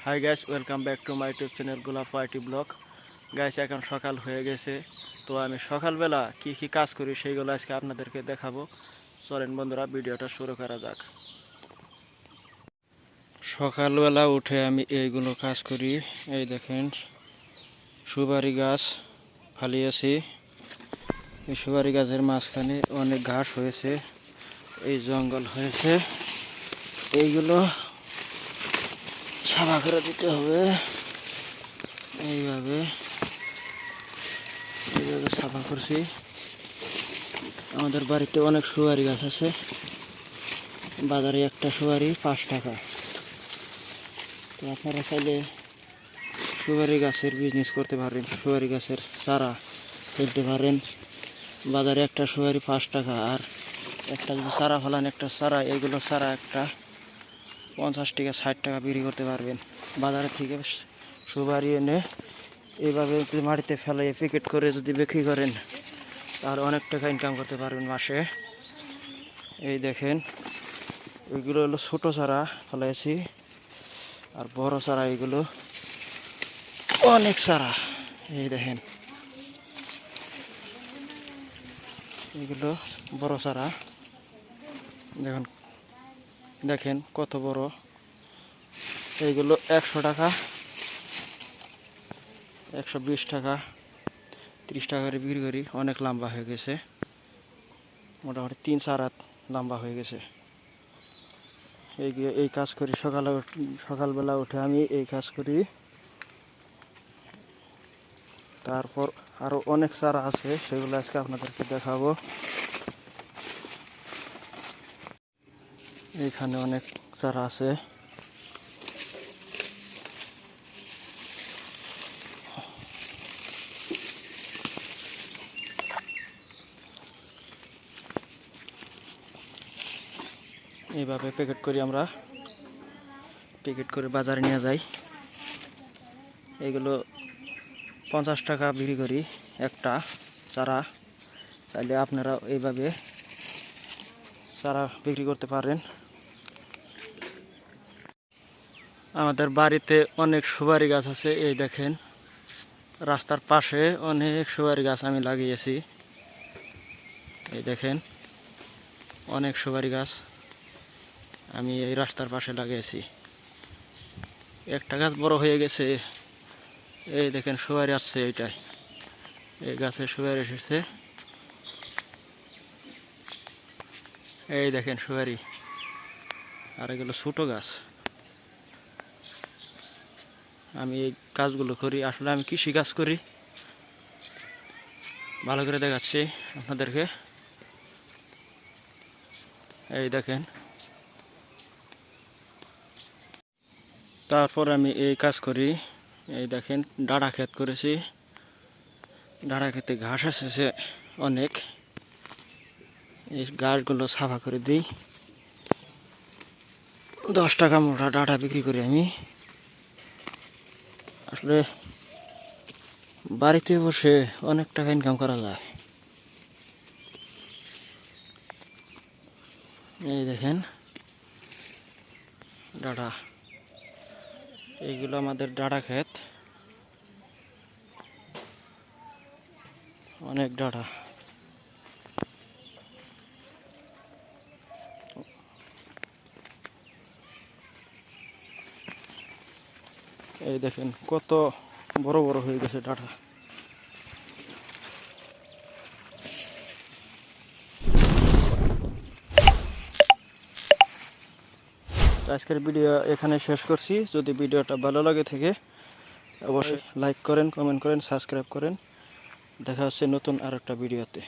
Hi guys, welcome back to my YouTube channel গোলাপ IT blog. Guys, এখন সকাল হয়ে গেছে, তো আমি সকালবেলা কি কি কাজ করি সেইগুলো আজকে আপনাদেরকে দেখাবো। চলেন বন্ধুরা, ভিডিওটা শুরু করা যাক। সকালবেলা উঠে আমি এইগুলো কাজ করি। এই দেখেন, সুপারি গাছ ফালিয়েছি। এই সুপারি গাছের মাঝখানে অনেক ঘাস হয়েছে, এই জঙ্গল হয়েছে, এইগুলো সাফা করে দিতে হবে। এইভাবে সাফা করছি। আমাদের বাড়িতে অনেক সুপারি গাছ আছে। বাজারে একটা সুপারি 5 টাকা। তো আপনারা চাইলে সুপারি গাছের বিজনেস করতে পারেন, সুপারি গাছের চারা ফেলতে পারেন। বাজারে একটা সুপারি 5 টাকা, আর একটা যদি চারা ফেলান, একটা চারা, এইগুলো চারা একটা 50 টাকা 60 টাকা বিক্রি করতে পারবেন। বাজারের থেকে সুপারি এনে এইভাবে মাটিতে ফেলে প্যাকেট করে যদি বিক্রি করেন, তাহলে অনেক টাকা ইনকাম করতে পারবেন মাসে। এই দেখেন, এইগুলো হলো ছোটো চারা ফেলাইছি, আর বড় চারা এগুলো অনেক চারা। এই দেখেন, এগুলো বড় চারা। দেখেন কত বড়। এইগুলো 100 টাকা, 120 টাকা, 30 টাকা করে বিক্রি করি। অনেক লম্বা হয়ে গেছে, মোটামুটি 3-4 হাত লম্বা হয়ে গেছে। এই কাজ করি সকালবেলা উঠে আমি এই কাজ করি। তারপর আরও অনেক চারা আছে, সেগুলো আজকে আপনাদেরকে দেখাবো। এইখানে অনেক চারা আছে। এইভাবে প্যাকেট করি, আমরা প্যাকেট করে বাজারে নিয়ে যাই। এগুলো 50 টাকা বিক্রি করি একটা চারা। তাইলে আপনারা এইভাবে চারা বিক্রি করতে পারেন। আমাদের বাড়িতে অনেক সুপারি গাছ আছে। এই দেখেন, রাস্তার পাশে অনেক সুপারি গাছ আমি লাগিয়েছি। এই দেখেন, অনেক সুপারি গাছ আমি এই রাস্তার পাশে লাগিয়েছি। একটা গাছ বড় হয়ে গেছে। এই দেখেন, সুপারি আসছে এইটাই, এই গাছে সুপারি এসেছে। এই দেখেন সুপারি, আর এগুলো ছোটো গাছ। আমি এই কাজগুলো করি, আসলে আমি কৃষি কাজ করি। ভালো করে দেখাচ্ছি আপনাদেরকে। এই দেখেন, তারপর আমি এই কাজ করি। এই দেখেন, ডাঁড়া ক্ষেত করেছি। ডাঁড়া ক্ষেতে ঘাস এসেছে অনেক, এই ঘাসগুলো সাফা করে দিই। 10 টাকা মোটা ডাঁড়া বিক্রি করি আমি। আসলে বাড়িতে বসে অনেক টাকা ইনকাম করা যায়। এই দেখেন ডাঁড়া, এইগুলো আমাদের ডাঁড়া ক্ষেত, অনেক ডাঁড়া। এই দেখেন কত বড় বড় হয়ে গেছে ডাঁড়া। আজকের ভিডিও এখানে শেষ করছি। যদি ভিডিওটা ভালো লাগে থাকে অবশ্যই লাইক করেন, কমেন্ট করেন, সাবস্ক্রাইব করেন। দেখা হচ্ছে নতুন আর একটা ভিডিওতে।